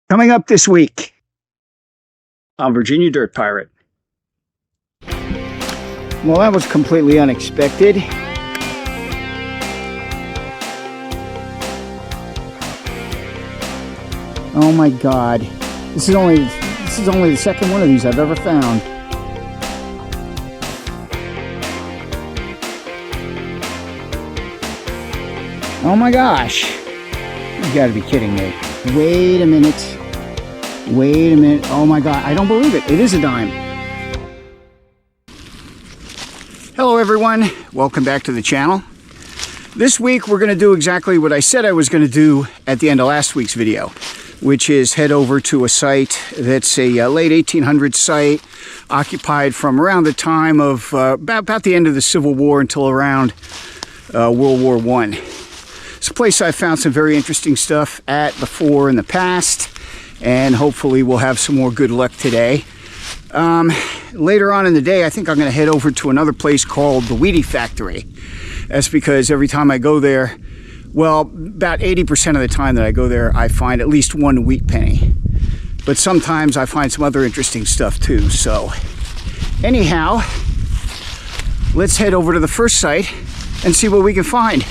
Coming up this week on Virginia Dirt Pirate. Well, that was completely unexpected. Oh my God. This is only the second one of these I've ever found. Oh my gosh. You gotta be kidding me. Wait a minute. Wait a minute. Oh my God. I don't believe it. It is a dime. Hello everyone. Welcome back to the channel. This week we're going to do exactly what I said I was going to do at the end of last week's video, which is head over to a site that's a late 1800s site occupied from around the time of about the end of the Civil War until around World War I. It's a place I found some very interesting stuff at before in the past, and hopefully we'll have some more good luck today. Later on in the day, I think I'm going to head over to another place called the Wheati factory. That's because every time I go there, well, about 80% of the time that I go there, I find at least one wheat penny. But sometimes I find some other interesting stuff too. So anyhow, let's head over to the first site and see what we can find.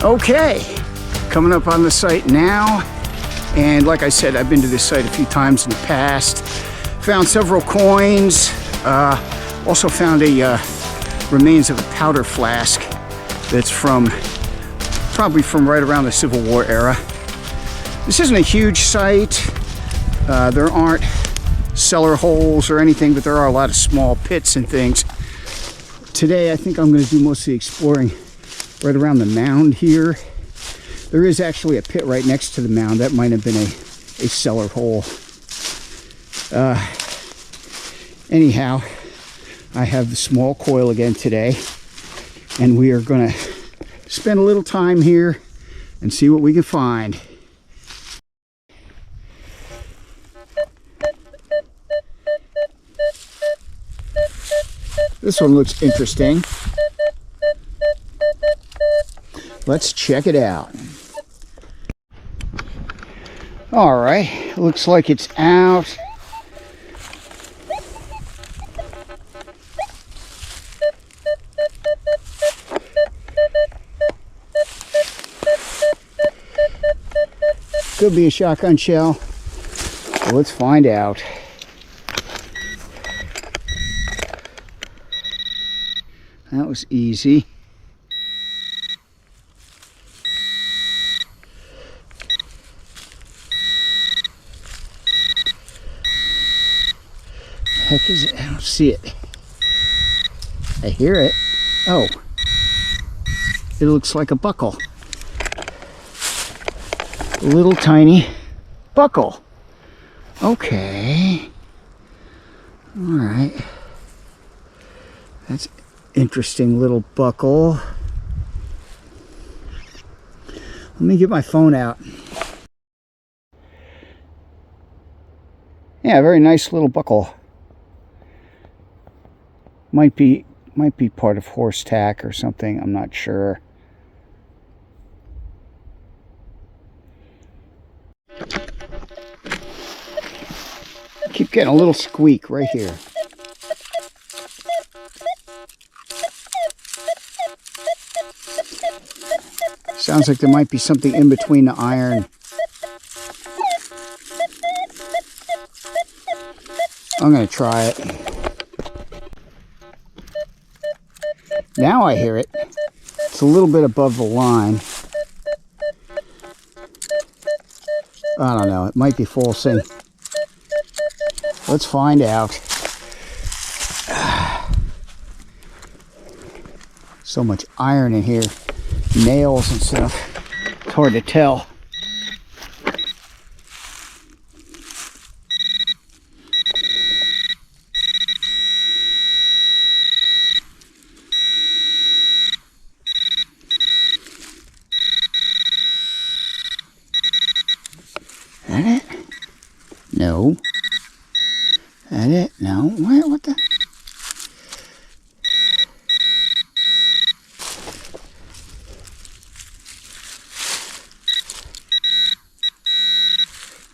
Okay, coming up on the site now, and like I said, I've been to this site a few times in the past. Found several coins, also found a remains of a powder flask that's probably from right around the Civil War era. This isn't a huge site. There aren't cellar holes or anything, but there are a lot of small pits and things. Today I think I'm going to do mostly exploring right around the mound here. There is actually a pit right next to the mound. That might have been a cellar hole. Anyhow, I have the small coil again today, and we are going to spend a little time here and see what we can find. This one looks interesting. Let's check it out. All right, looks like it's out. Could be a shotgun shell. So let's find out. That was easy. Heck is it? I don't see it. I hear it. Oh, it looks like a buckle. A little tiny buckle. Okay. All right. That's interesting little buckle. Let me get my phone out. Yeah, very nice little buckle. Might be part of horse tack or something. I'm not sure. I keep getting a little squeak right here. Sounds like there might be something in between the iron. I'm going to try it. Now I hear it. It's a little bit above the line. I don't know, it might be falsing. Let's find out. So much iron in here, nails and stuff. It's hard to tell. That it? No. That it? No. What the?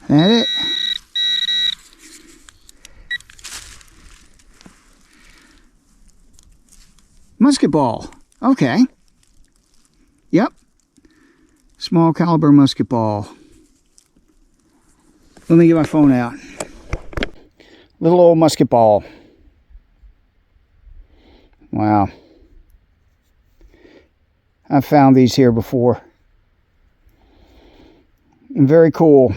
That it? Musket ball. Okay. Yep. Small caliber musket ball. Let me get my phone out. Little old musket ball. Wow. I've found these here before. And very cool.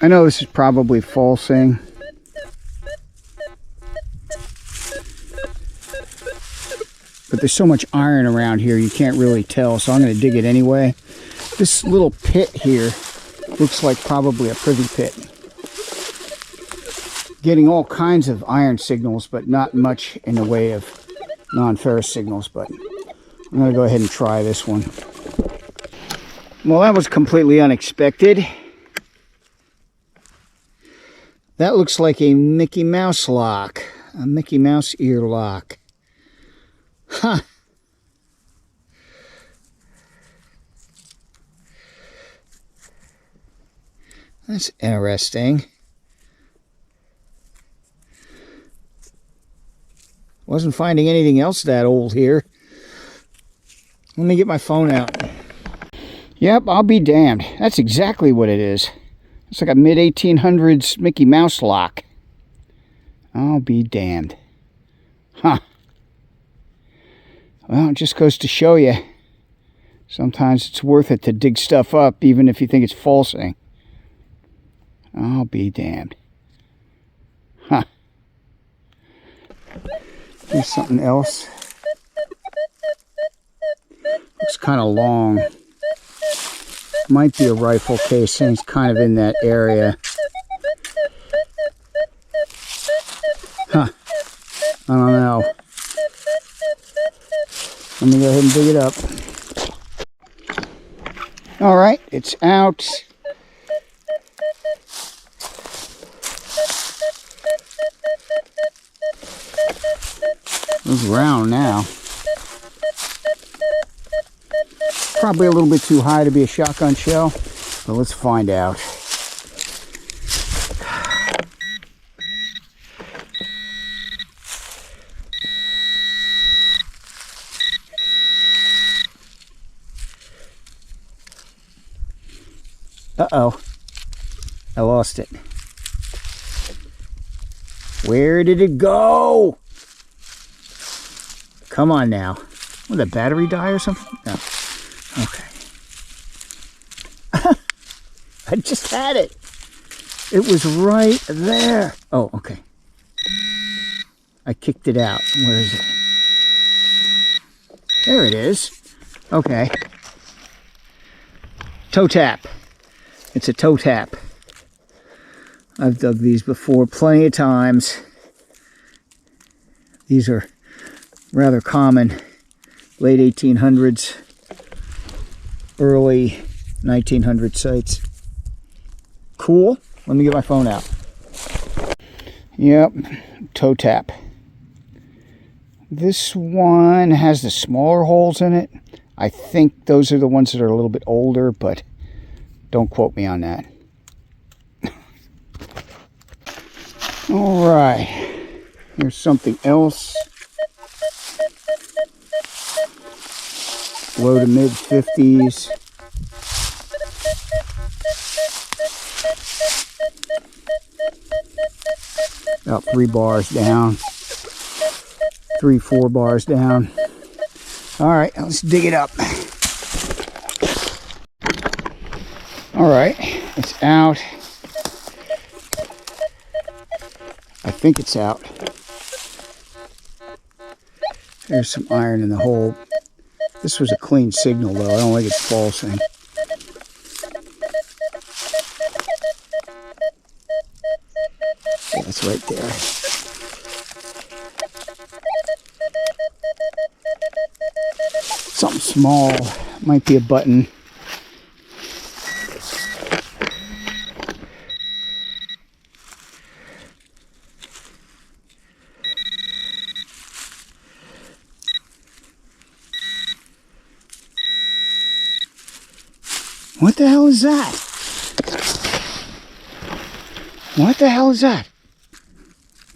I know this is probably falsing. But there's so much iron around here you can't really tell, so I'm going to dig it anyway. This little pit here looks like probably a privy pit. Getting all kinds of iron signals, but not much in the way of non-ferrous signals. But I'm going to go ahead and try this one. Well, that was completely unexpected. That looks like a Mickey Mouse lock. A Mickey Mouse ear lock. Huh. That's interesting. Wasn't finding anything else that old here. Let me get my phone out. Yep, I'll be damned. That's exactly what it is. It's like a mid-1800s Mickey Mouse lock. I'll be damned. Huh. Well, it just goes to show you. Sometimes it's worth it to dig stuff up, even if you think it's falsing. I'll be damned. Huh. Here's something else. Looks kind of long. Might be a rifle casing. It's kind of in that area. Huh. I don't know. Let me go ahead and dig it up. All right, it's out. It's round now. Probably a little bit too high to be a shotgun shell, but let's find out. Uh-oh. I lost it. Where did it go? Come on now. Will the battery die or something? No. Okay. I just had it. It was right there. Oh, okay. I kicked it out. Where is it? There it is. Okay. Toe tap. It's a toe tap. I've dug these before plenty of times. These are rather common. Late 1800s, early 1900 sites. Cool. Let me get my phone out. Yep, toe tap. This one has the smaller holes in it. I think those are the ones that are a little bit older, but don't quote me on that. All right, here's something else. Low to mid 50s. About 3 bars down. 3, 4 bars down. All right, let's dig it up. All right, it's out. I think it's out. There's some iron in the hole. This was a clean signal though. I don't think it's pulsing. Yeah, it's right there. Something small. Might be a button. What the hell is that? What the hell is that?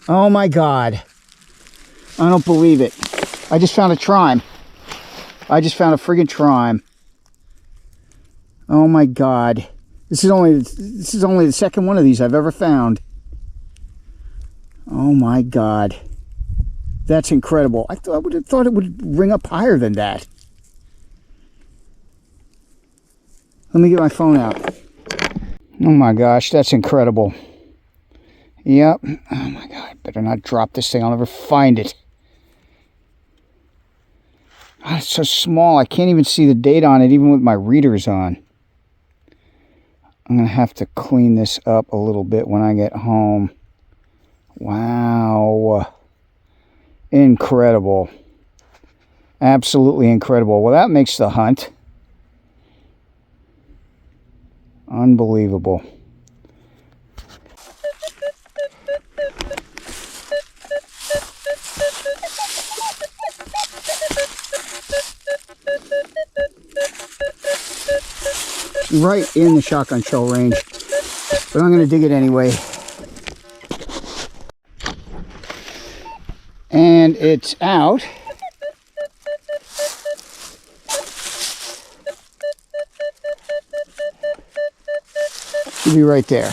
Oh my God. I don't believe it. I just found a trime. I just found a friggin' trime. Oh my God. This is only the second one of these I've ever found. Oh my God. That's incredible. I would have thought it would ring up higher than that. Let me get my phone out. Oh my gosh, that's incredible. Yep. Oh my God, better not drop this thing. I'll never find it. Oh, it's so small, I can't even see the date on it, even with my readers on. I'm going to have to clean this up a little bit when I get home. Wow. Incredible. Absolutely incredible. Well, that makes the hunt. Unbelievable. Right in the shotgun shell range, but I'm going to dig it anyway. And it's out. Should be right there.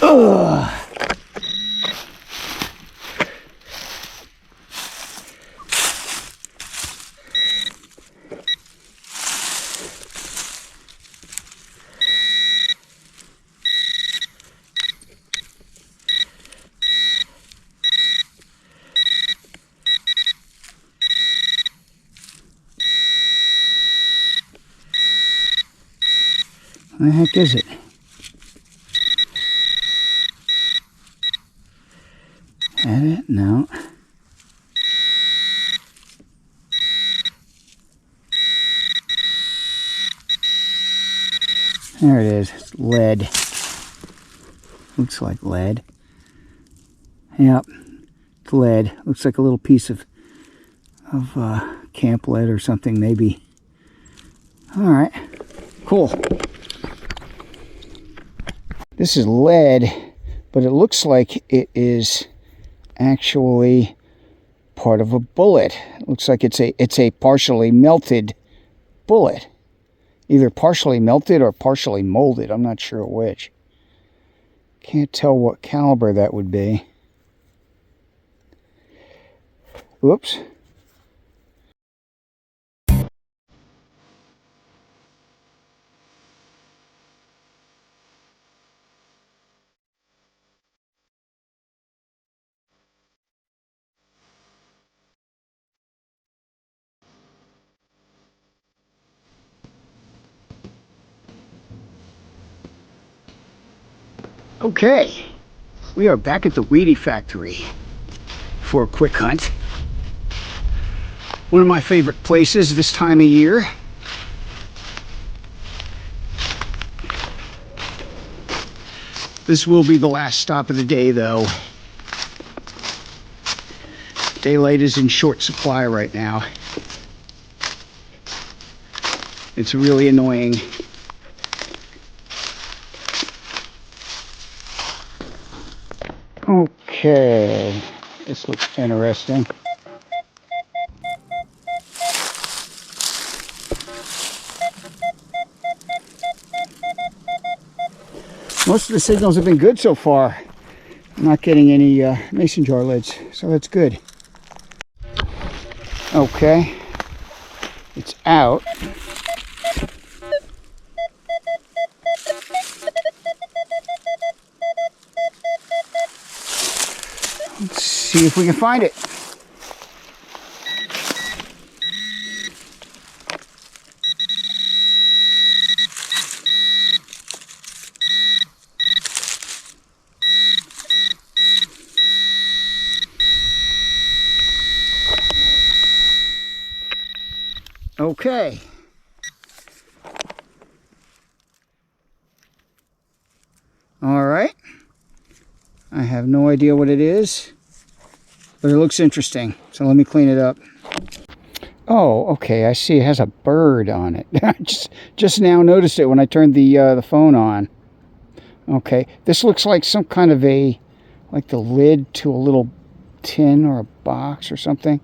Ugh. What the heck is it? That it? No. There it is. It's lead. Looks like lead. Yep. It's lead. Looks like a little piece of camp lead or something, maybe. All right. Cool. This is lead, but it looks like it is actually part of a bullet. It looks like it's a partially melted bullet. Either partially melted or partially molded. I'm not sure which. Can't tell what caliber that would be. Whoops. Okay, we are back at the Wheati factory for a quick hunt. One of my favorite places this time of year. This will be the last stop of the day though. Daylight is in short supply right now. It's really annoying. Okay, this looks interesting. Most of the signals have been good so far. I'm not getting any mason jar lids, so that's good. Okay, it's out. Let's see if we can find it. Okay. All right. I have no idea what it is, but it looks interesting. So let me clean it up. Oh, okay. I see. It has a bird on it. just now noticed it when I turned the phone on. Okay. This looks like some kind of like the lid to a little tin or a box or something.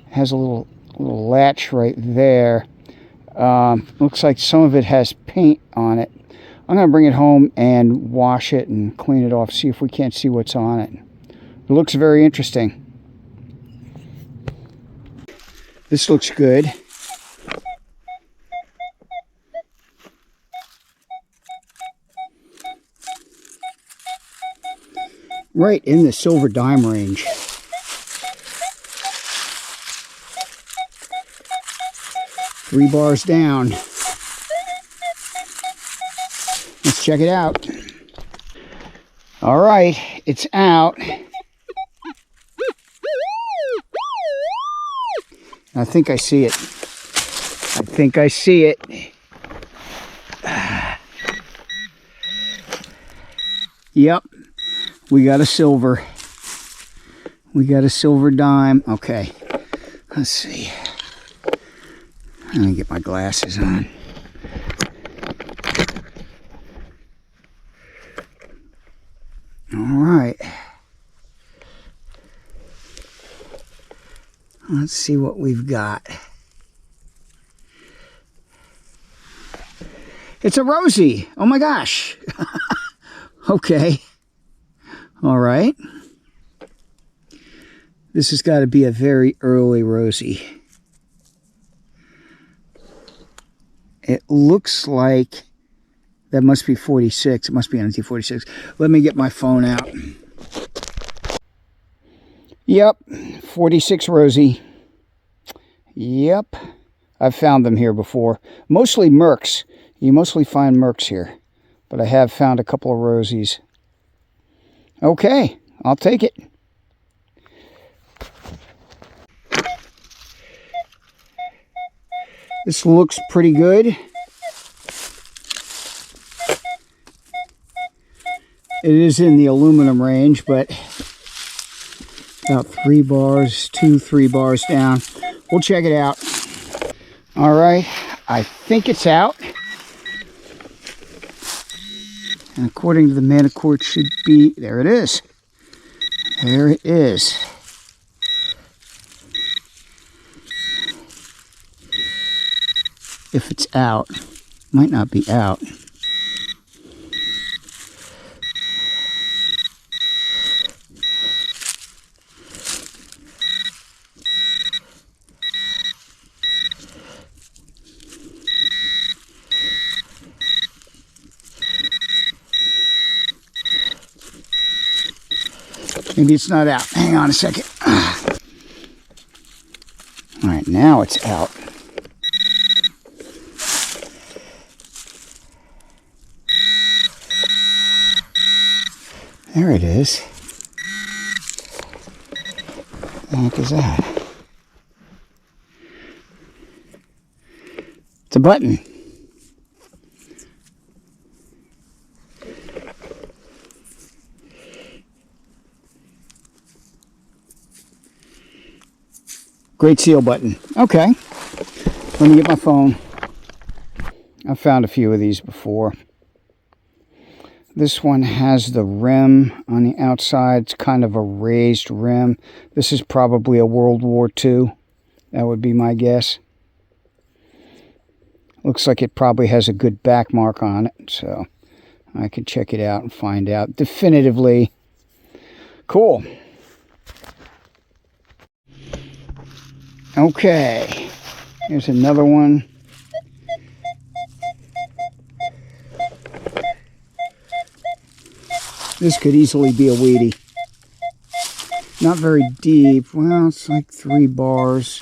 It has a little latch right there. Looks like some of it has paint on it. I'm going to bring it home and wash it and clean it off, see if we can't see what's on it. It looks very interesting. This looks good. Right in the silver dime range. Three bars down. Let's check it out. All right, it's out. I think I see it. I think I see it. Yep, we got a silver. We got a silver dime. Okay, let's see. Let me get my glasses on. All right. Let's see what we've got. It's a Rosie. Oh my gosh. Okay. All right. This has got to be a very early Rosie. It looks like that must be 46. It must be NT 46. Let me get my phone out. Yep, 46 Rosie. Yep, I've found them here before. Mostly Mercs. You mostly find Mercs here. But I have found a couple of Rosies. Okay, I'll take it. This looks pretty good. It is in the aluminum range, but about 3 bars, 3 bars down. We'll check it out. All right, I think it's out. And according to the manticore, it should be, there it is. There it is. If it's out, might not be out. Maybe it's not out. Hang on a second. All right, now it's out. There it is. What the heck is that? It's a button. Great seal button. Okay. Let me get my phone. I've found a few of these before. This one has the rim on the outside. It's kind of a raised rim. This is probably a World War II. That would be my guess. Looks like it probably has a good back mark on it. So I can check it out and find out definitively. Cool. Okay, here's another one. This could easily be a Wheati. Not very deep. Well, it's like 3 bars.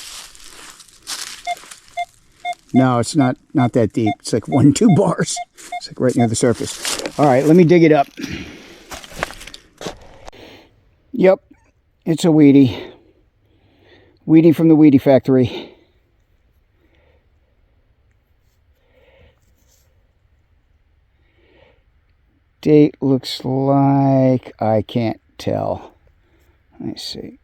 No, it's not that deep. It's like 1-2 bars. It's like right near the surface. All right, let me dig it up. Yep, it's a Wheati. Wheati from the Wheati factory. Date looks like, I can't tell. Let me see.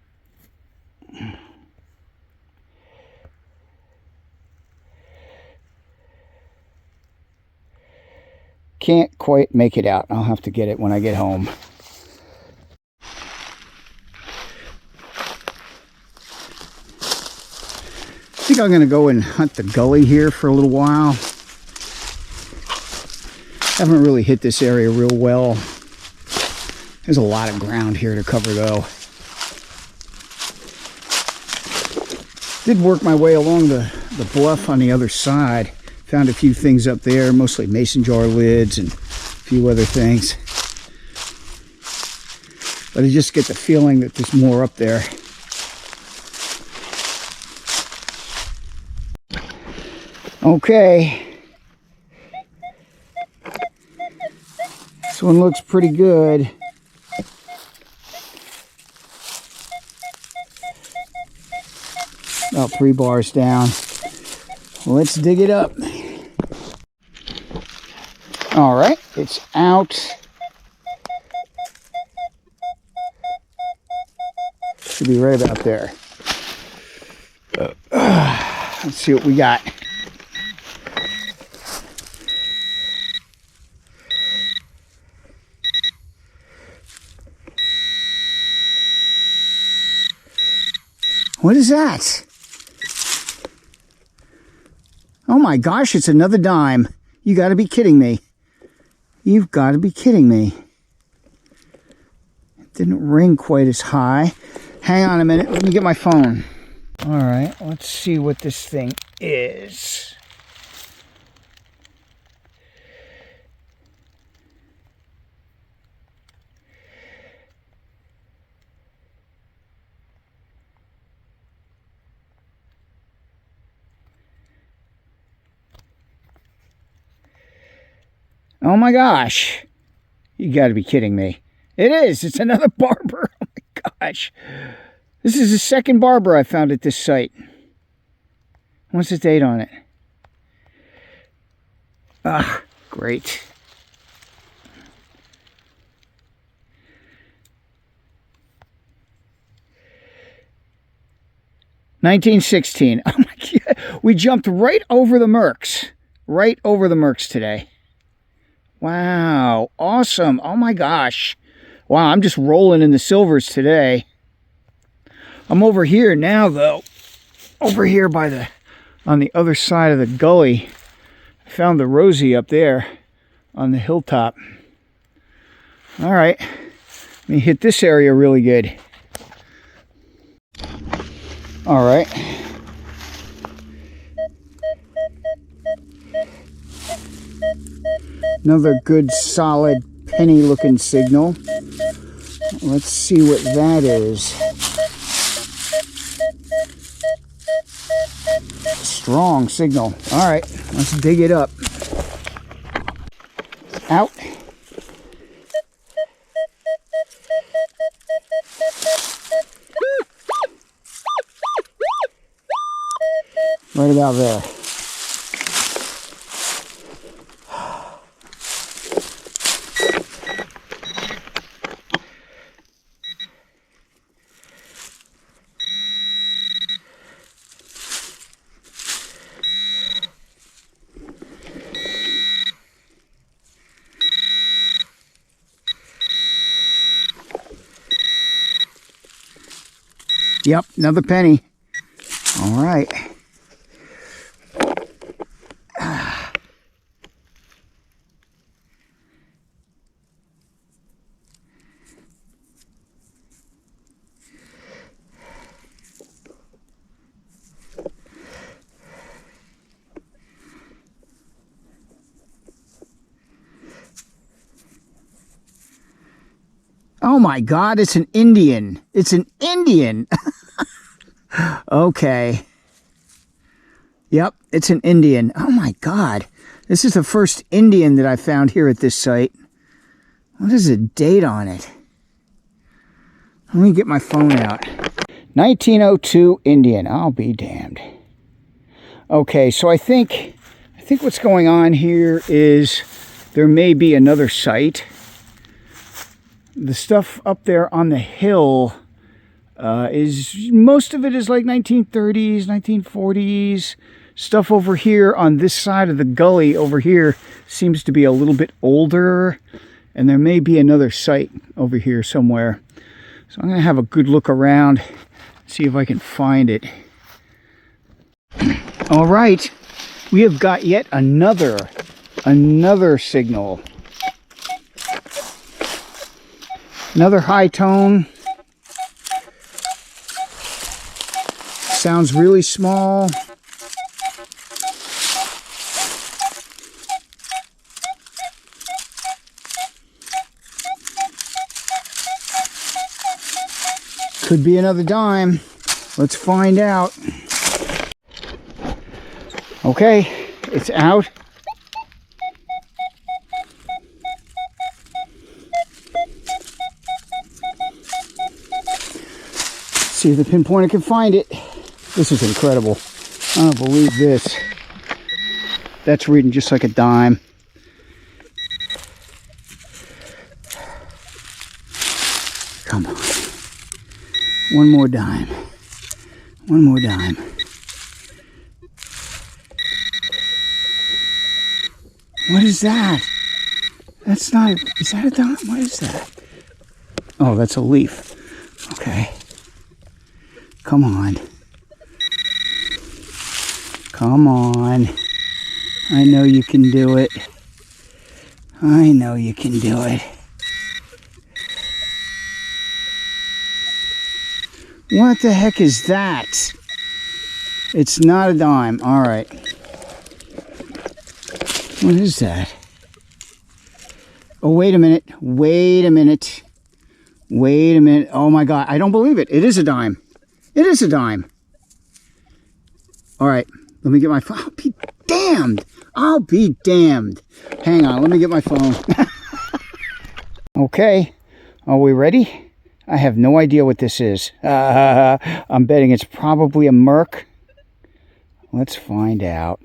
Can't quite make it out. I'll have to get it when I get home. I think I'm going to go and hunt the gully here for a little while. Haven't really hit this area real well. There's a lot of ground here to cover though. Did work my way along the bluff on the other side. Found a few things up there, mostly mason jar lids and a few other things. But I just get the feeling that there's more up there. Okay. This one looks pretty good. About 3 bars down. Let's dig it up. All right, it's out. Should be right about there. Let's see what we got. What is that? Oh my gosh, it's another dime. You gotta be kidding me. You've gotta be kidding me. It didn't ring quite as high. Hang on a minute, let me get my phone. All right, let's see what this thing is. Oh my gosh. You gotta be kidding me. It is. It's another Barber. Oh my gosh. This is the second Barber I found at this site. What's the date on it? Ah, great. $1916. Oh my God. We jumped right over the Mercs. Right over the Mercs today. Wow, awesome. Oh my gosh. Wow, I'm just rolling in the silvers today. I'm over here now though. Over here by on the other side of the gully. I found the Rosie up there on the hilltop. All right, let me hit this area really good. All right. Another good solid penny looking signal. Let's see what that is. Strong signal. All right, let's dig it up. Out. Right about there. Yep, another penny. All right. Oh my God, it's an Indian. It's an Indian. Okay. Yep, it's an Indian. Oh my God. This is the first Indian that I found here at this site. What is the date on it? Let me get my phone out. 1902 Indian. I'll be damned. Okay, so I think what's going on here is there may be another site. The stuff up there on the hill most of it is like 1930s, 1940s. Stuff over here on this side of the gully over here seems to be a little bit older, and there may be another site over here somewhere. So I'm going to have a good look around, see if I can find it. All right, we have got yet another signal. Another high tone. Sounds really small. Could be another dime. Let's find out. Okay, it's out. See if the pinpointer can find it. This is incredible. I don't believe this. That's reading just like a dime. Come on. One more dime. One more dime. What is that? That's not... Is that a dime? What is that? Oh, that's a leaf. Okay. Come on. Come on. I know you can do it. I know you can do it. What the heck is that? It's not a dime. All right. What is that? Oh, wait a minute. Wait a minute. Wait a minute. Oh my God. I don't believe it. It is a dime. It is a dime. All right. Let me get my phone. I'll be damned. I'll be damned. Hang on. Let me get my phone. Okay. Are we ready? I have no idea what this is. I'm betting it's probably a Merc. Let's find out.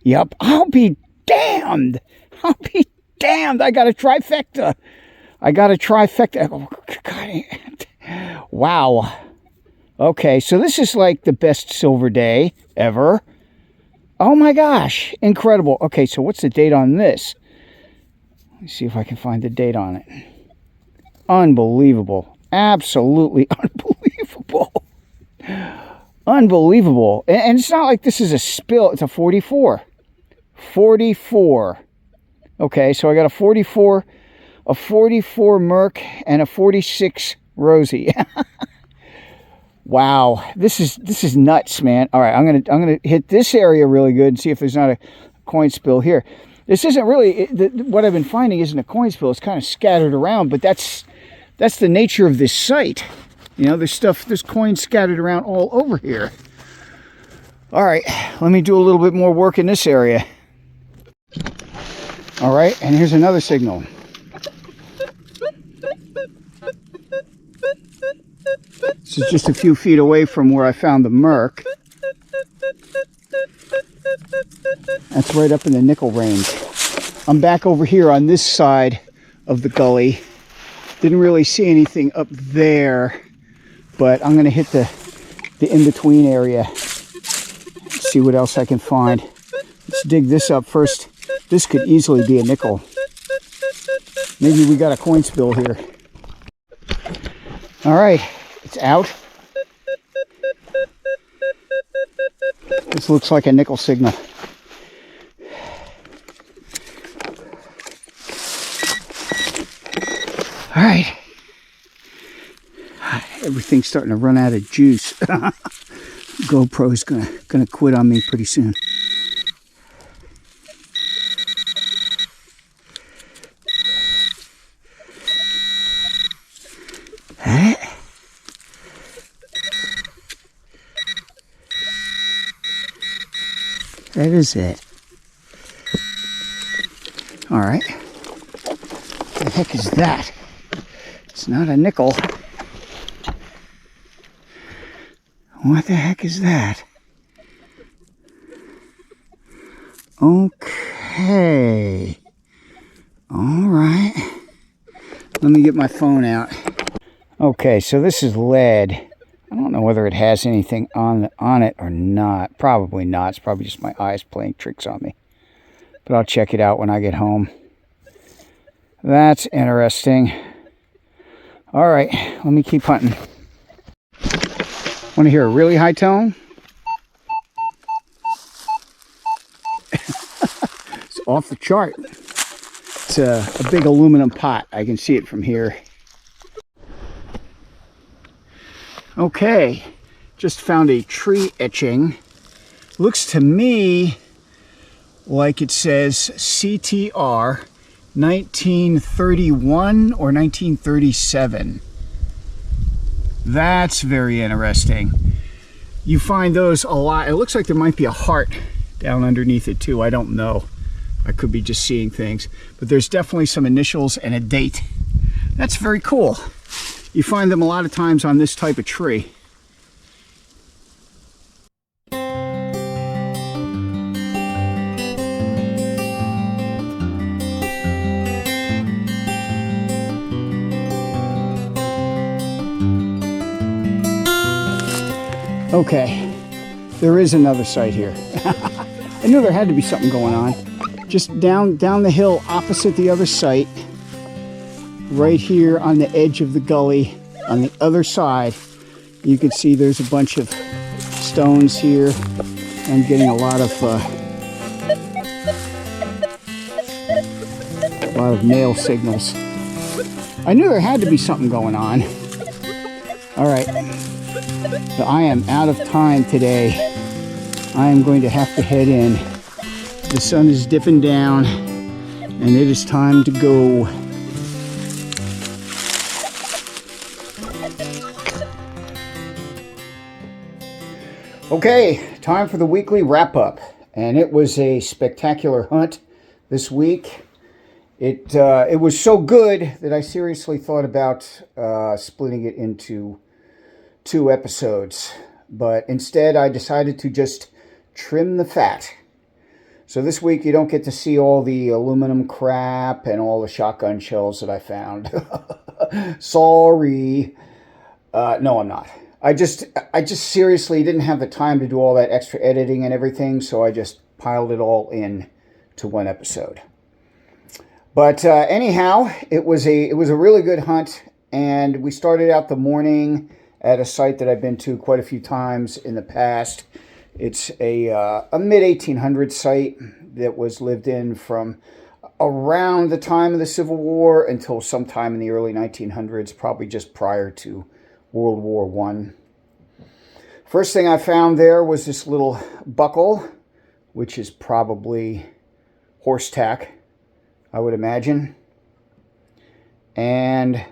Yep. I'll be damned. I'll be damned. I got a trifecta. I got a trifecta. Oh, God. Wow. Okay, so this is like the best silver day ever. Oh my gosh, incredible. Okay, so what's the date on this? Let me see if I can find the date on it. Unbelievable. Absolutely unbelievable. Unbelievable. And it's not like this is a spill. It's a 44. 44. Okay, so I got a 44 Merc and a 46 Rosie. Wow, this is nuts, man. All right, I'm gonna hit this area really good and see if there's not a coin spill here. This isn't really what I've been finding isn't a coin spill. It's kind of scattered around, but that's the nature of this site. You know, there's coins scattered around all over here. All right, let me do a little bit more work in this area. All right, and here's another signal. This is just a few feet away from where I found the Merc. That's right up in the nickel range. I'm back over here on this side of the gully. Didn't really see anything up there, but I'm going to hit the in-between area. See what else I can find. Let's dig this up first. This could easily be a nickel. Maybe we got a coin spill here. All right. It's out. This looks like a nickel signal. All right. Everything's starting to run out of juice. GoPro's gonna quit on me pretty soon. that is it. All right. What the heck is that? It's not a nickel. What the heck is that? Okay. All right. Let me get my phone out. Okay, so this is lead. I don't know whether it has anything on it or not. Probably not. It's probably just my eyes playing tricks on me. But I'll check it out when I get home. That's interesting. All right, let me keep hunting. Want to hear a really high tone? It's off the chart. It's a big aluminum pot. I can see it from here. Okay, just found a tree etching. Looks to me like it says CTR 1931 or 1937. That's very interesting. You find those a lot. It looks like there might be a heart down underneath it too. I don't know. I could be just seeing things. But there's definitely some initials and a date. That's very cool. You find them a lot of times on this type of tree. Okay, there is another site here. I knew there had to be something going on. Just down the hill opposite the other site, right here on the edge of the gully, on the other side, you can see there's a bunch of stones here. I'm getting a lot of nail signals. I knew there had to be something going on. All right, so I am out of time today. I am going to have to head in. The sun is dipping down, and it is time to go. Okay, time for the weekly wrap-up, and it was a spectacular hunt this week. It was so good that I seriously thought about splitting it into 2 episodes, but instead I decided to just trim the fat. So this week you don't get to see all the aluminum crap and all the shotgun shells that I found. Sorry. No, I'm not. I just seriously didn't have the time to do all that extra editing and everything, so I just piled it all in to 1 episode. But anyhow, it was a really good hunt, and we started out the morning at a site that I've been to quite a few times in the past. It's a mid-1800s site that was lived in from around the time of the Civil War until sometime in the early 1900s, probably just prior to World War I. First thing I found there was this little buckle, which is probably horse tack, I would imagine. And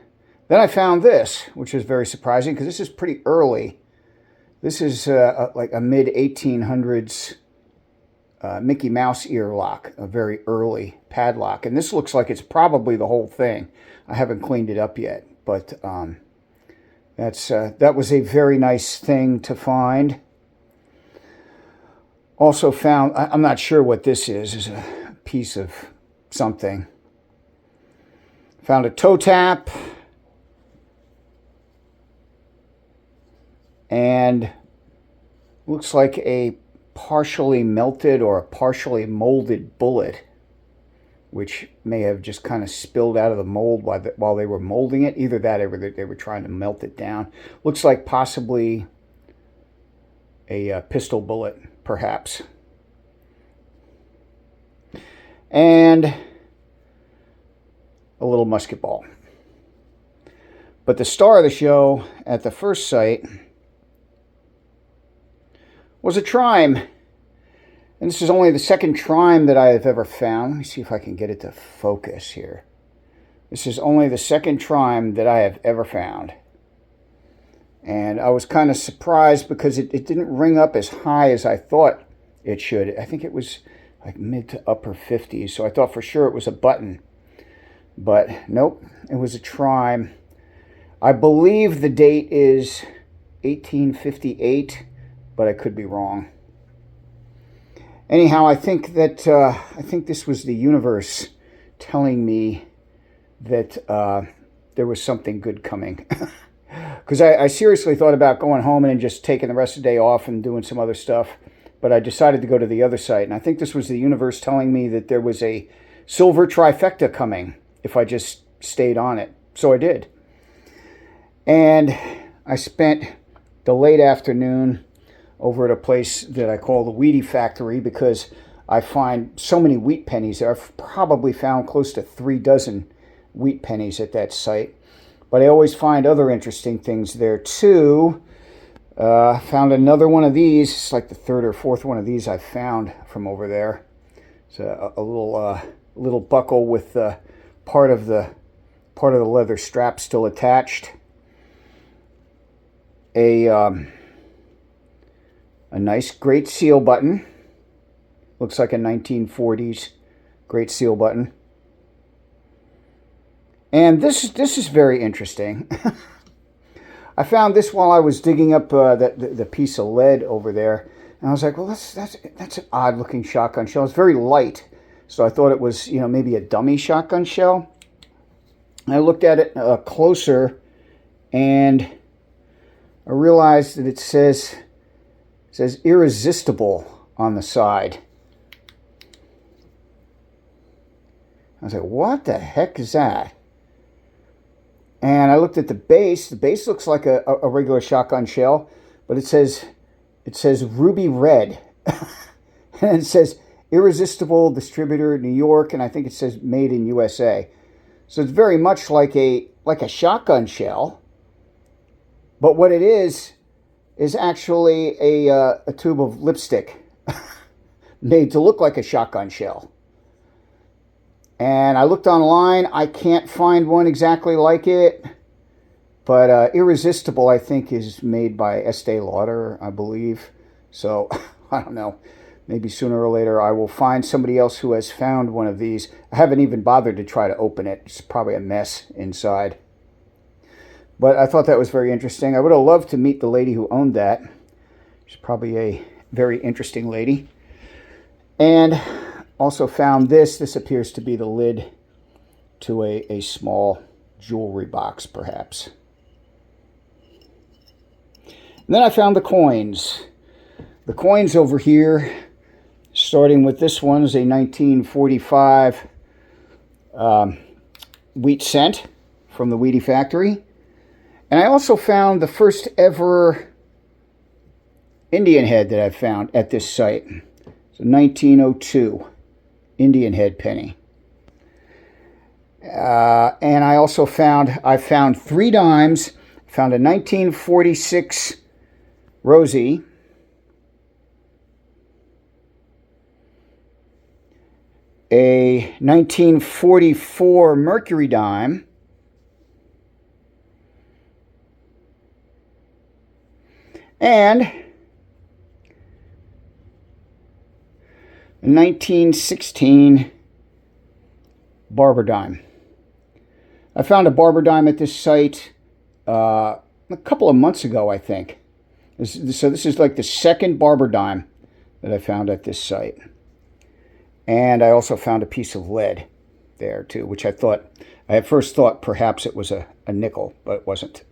then I found this, which is very surprising because this is pretty early. This is like a mid-1800s Mickey Mouse ear lock, a very early padlock. And this looks like it's probably the whole thing. I haven't cleaned it up yet, but that was a very nice thing to find. Also found, I'm not sure what this is a piece of something. Found a toe tap. And looks like a partially melted or a partially molded bullet, which may have just kind of spilled out of the mold while they were molding it. Either that or they were trying to melt it down. Looks like possibly a pistol bullet, perhaps. And a little musket ball. But the star of the show at the first site was a trime. And this is only the second trime that I have ever found. Let me see if I can get it to focus here. This is only the second trime that I have ever found. And I was kind of surprised because it didn't ring up as high as I thought it should. I think it was like mid to upper 50s, so I thought for sure it was a button. But nope, it was a trime. I believe the date is 1858, but I could be wrong. Anyhow, I think this was the universe telling me that there was something good coming. Because I seriously thought about going home and just taking the rest of the day off and doing some other stuff. But I decided to go to the other site. And I think this was the universe telling me that there was a silver trifecta coming if I just stayed on it. So I did. And I spent the late afternoon over at a place that I call the Wheati factory because I find so many wheat pennies there. I've probably found close to 3 dozen wheat pennies at that site. But I always find other interesting things there too. Found another one of these. It's like the 3rd or 4th one of these I found from over there. It's a little buckle with part of the leather strap still attached. A nice Great Seal button. Looks like a 1940s Great Seal button. And this is very interesting. I found this while I was digging up the piece of lead over there, and I was like, well, that's an odd looking shotgun shell. It's very light, so I thought it was maybe a dummy shotgun shell. And I looked at it closer, and I realized that it says irresistible on the side. I was like, what the heck is that? And I looked at the base. The base looks like a regular shotgun shell, but it says ruby red. And it says irresistible distributor, New York, and I think it says made in USA. So it's very much like a shotgun shell. But what it is actually a tube of lipstick made to look like a shotgun shell. And I looked online. I can't find one exactly like it. But Irresistible, I think, is made by Estee Lauder, I believe. So, I don't know. Maybe sooner or later I will find somebody else who has found one of these. I haven't even bothered to try to open it. It's probably a mess inside. But I thought that was very interesting. I would have loved to meet the lady who owned that. She's probably a very interesting lady. And also found this. This appears to be the lid to a small jewelry box, perhaps. And then I found the coins. The coins over here, starting with this one, is a 1945 wheat cent from the Wheati factory. And I also found the first ever Indian head that I found at this site. It's a 1902 Indian head penny. And I also found 3 dimes. Found a 1946 Rosie. A 1944 Mercury dime. And a 1916 Barber dime. I found a Barber dime at this site a couple of months ago, I think. So this is like the second Barber dime that I found at this site. And I also found a piece of lead there too, which I at first thought perhaps it was a nickel, but it wasn't.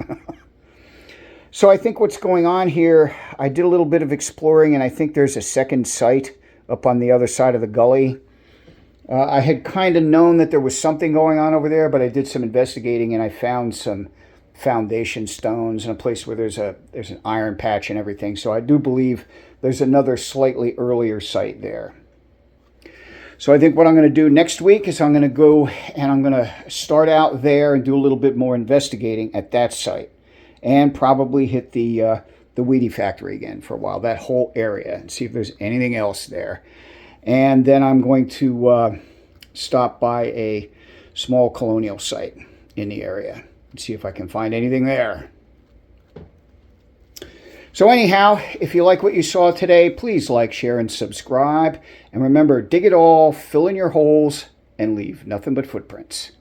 So I think what's going on here, I did a little bit of exploring, and I think there's a second site up on the other side of the gully. I had kind of known that there was something going on over there, but I did some investigating, and I found some foundation stones in a place where there's an iron patch and everything. So I do believe there's another slightly earlier site there. So I think what I'm going to do next week is I'm going to go and I'm going to start out there and do a little bit more investigating at that site. And probably hit the Wheati factory again for a while, that whole area, and see if there's anything else there. And then I'm going to stop by a small colonial site in the area and see if I can find anything there. So anyhow, if you like what you saw today, please like, share, and subscribe. And remember, dig it all, fill in your holes, and leave nothing but footprints.